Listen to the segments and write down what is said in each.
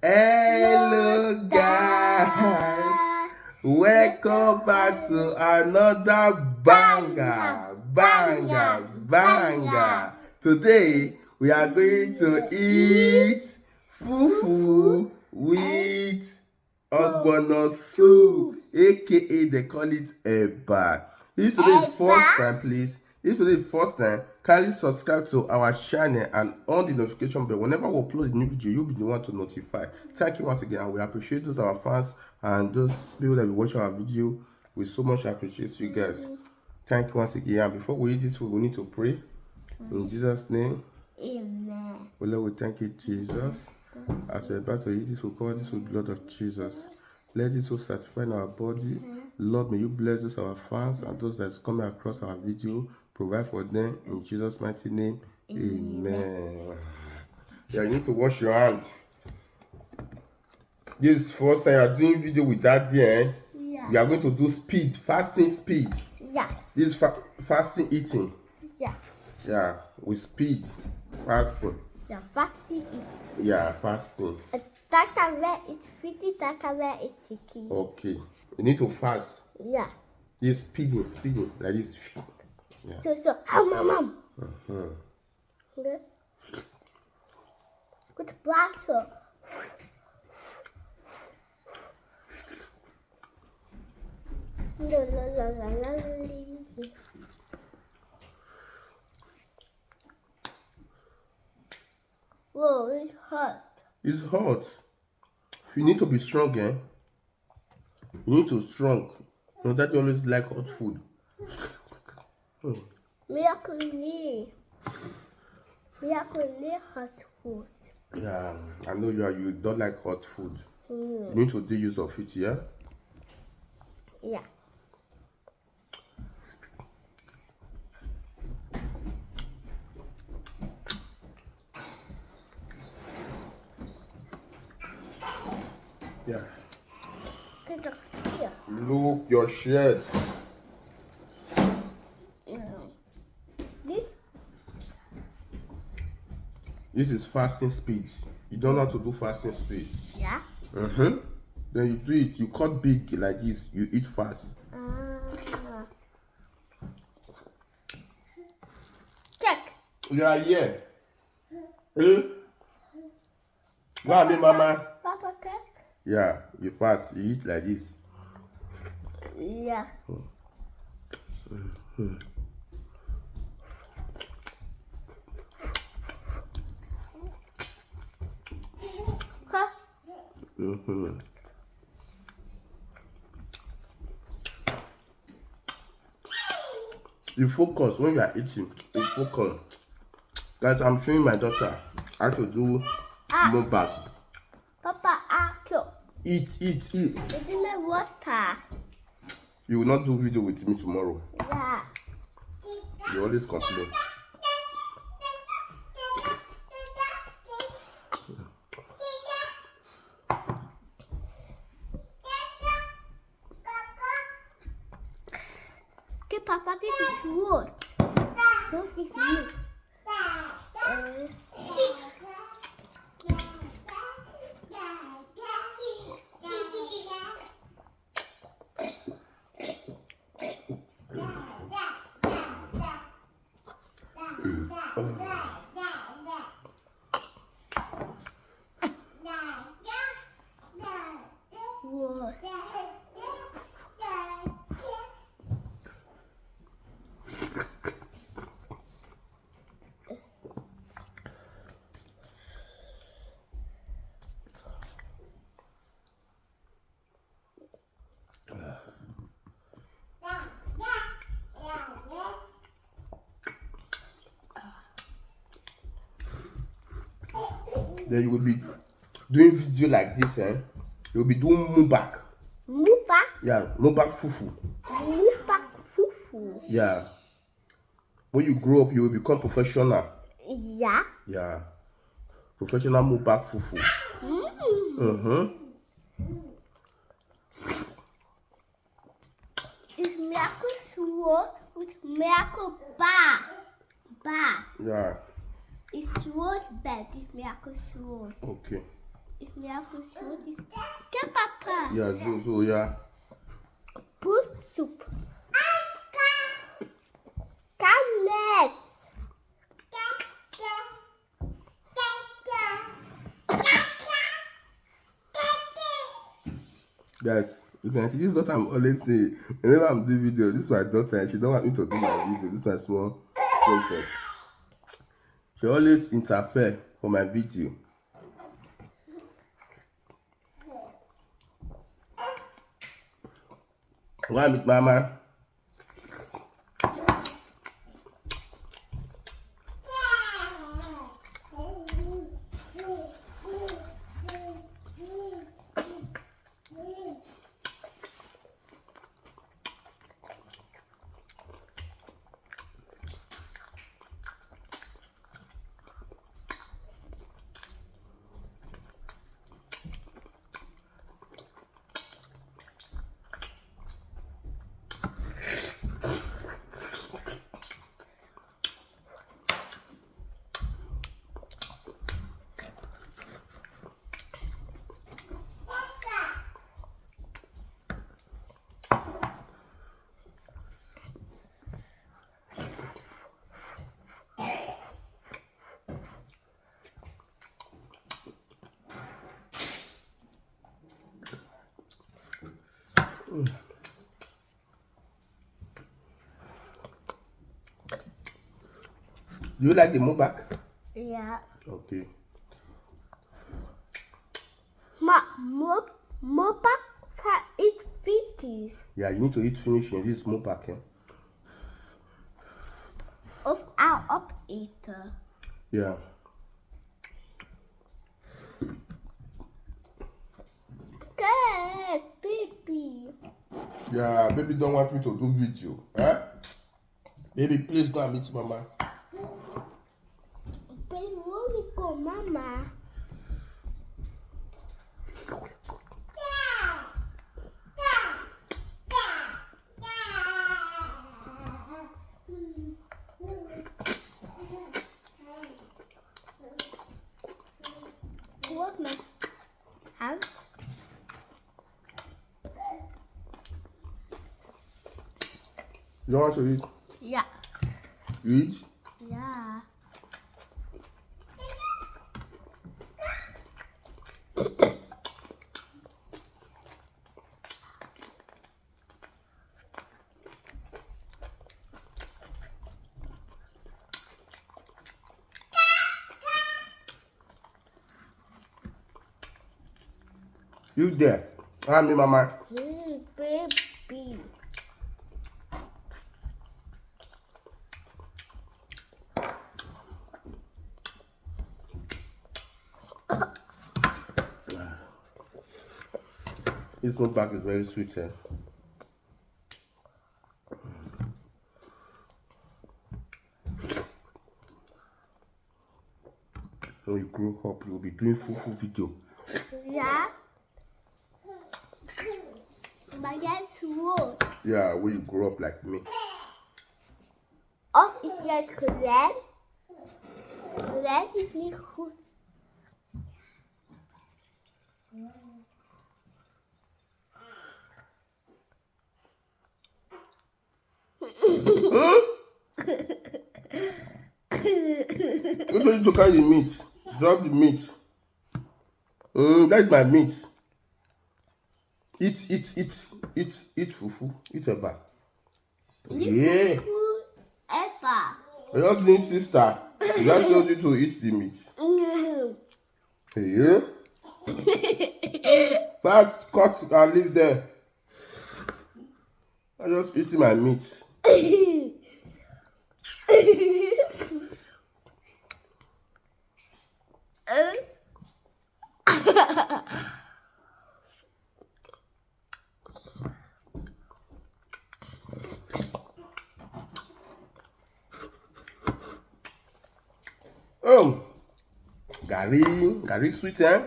Hello guys, welcome back to another banger. Today we are going to eat fufu with Ogbono soup, aka they call it eba. If today is first time, please. If today is first time, kindly subscribe to our channel and on the notification bell. Whenever we upload a new video, you'll be the one to notify. Thank you once again, and we appreciate those our fans and those people that will watch our video. We so much appreciate you guys. Thank you once again. And before we eat this food, we need to pray. In Jesus' name. Amen. Well, Lord, we thank you, Jesus. As we're about to eat this, we cover this with the blood of Jesus. Let this so satisfy in our body. Lord, may you bless those our fans and those that's coming across our video. Provide for them in Jesus' mighty name. Amen. Yeah, you need to wash your hand. This is the first time you are doing video with Daddy, eh? Yeah. We are going to do fasting speed. Yeah. This is fasting eating. Yeah. Yeah, with speed, fasting. Yeah, fasting. Yeah, fasting. Takaway is 50, takaway is 60. Okay. You need to fast. Yeah. You're speeding, like this. Yeah. So, how mom? Uh-huh. With brasso. La. Whoa, it's hot. It's hot. You need to be strong, eh? You need to be strong. You know that you always like hot food. Miracle hot food. Yeah, I know you don't like hot food. You need to do use of it, yeah? Yeah. Yeah. Here. Look your shirt. This is fasting speed. You don't know how to do fasting speed. Yeah. Then you do it. You cut big like this. You eat fast. Check. Yeah, yeah. Go on, me, mama. Papa check. Yeah, you fast. You eat like this. Yeah. You focus when you are eating. You focus. Guys, I'm showing my daughter how to do mobile. Papa, Eat. it's in my water. You will not do video with me tomorrow. Yeah. You always complain. Okay, Papa, this is wood. So this is wood. Wood. Then you will be doing video like this, eh? You will be doing mubak. Mubak? Yeah, mubak fufu. Mubak fufu. Yeah. When you grow up, you will become professional. Yeah. Yeah. Professional mubak fufu. It's miracle sword with miracle bar. Yeah. It's sword bed. It's miracle sword. Okay. If we have to shoot, it's the papa. Yeah, so yeah. Put soup. Calmness. Guys, you can see this is what I'm always saying. Whenever I'm doing video, this is my daughter and she don't want me to do my video. This is my small princess. She always interfere for my video. Why meet mama? Do you like the mobak? Yeah. Okay. Mopa can eat fishes. Yeah, you need to eat finish in this mobak, eh? Of our operator. Yeah. Good, baby. Yeah, baby don't want me to do video. Eh? Baby, please go and meet mama. Baby, where we go, mama? What my hand? You don't want to eat? Yeah. Eat? Yeah. You there? Hand me mama. Baby. This mobak is very sweet, eh? When you grow up, you'll be doing full video. Yeah. But guess what? Yeah, when you grow up like me. Of is like red. Red is niet goed. You don't need to carry the meat. Drop the meat. That's my meat. Eat, fufu. Eat eba. Yeah. Eba. Your little sister. That told you to eat the meat. Yeah. Fast, cut and leave there. I just eating my meat. Garri sweet, eh?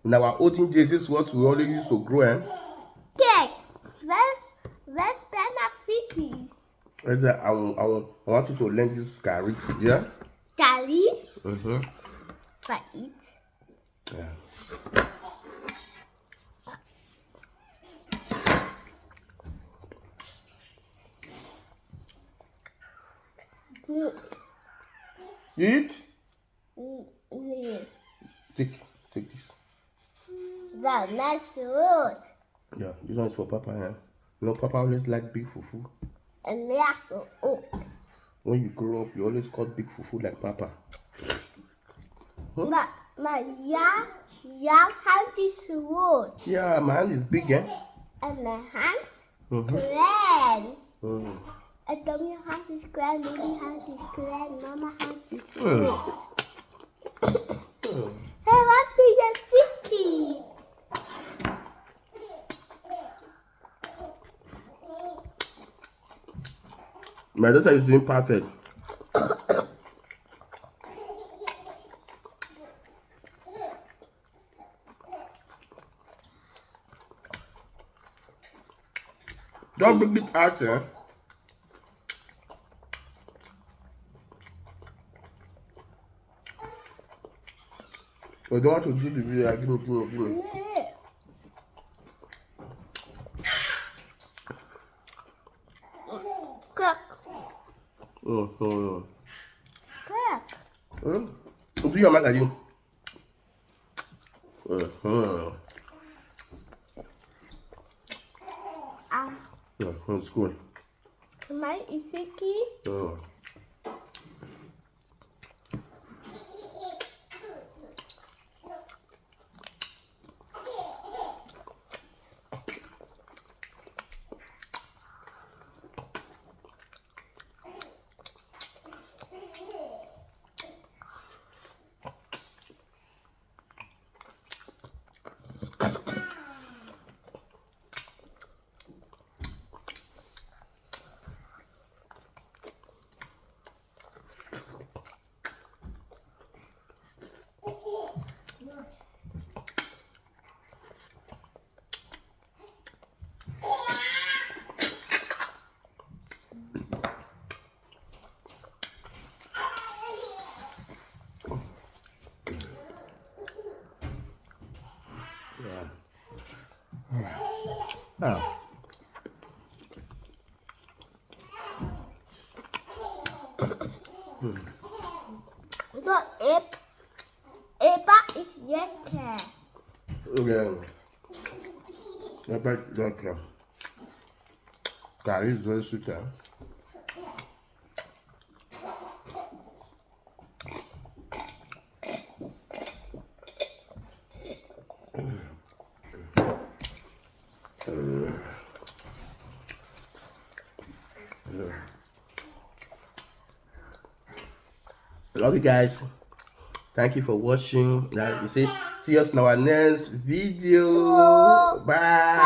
In our olden days, this is what we only used to grow, eh? Kijk, where's benefits? I want you to learn this garri, yeah? Garri? Mm-hmm. But eat. Yeah. Eat. Mm. Take this. That's nice food. Yeah, this one is for Papa. Yeah. You know, Papa always like big fufu. And miracle. Oh. When you grow up, you always cut big fufu like Papa. But yeah, hand is wood. Yeah, my hand is big, eh? And my hand Mm-hmm. grand. Mm. And Tommy hand is grand, baby hand is grand, Mama hand is wood. Hey, what do you sticky? My daughter is doing perfect. Don't bring it out, eh? I don't want to do the video. Give me. Cook. Oh. Cook. Do your magazine. It's good. My is sticky. Oh. So Eva is yes. Okay. I bet that garri is very sweet. Eh? Love you guys. Thank you for watching. Like you say, see us in our next video. Bye.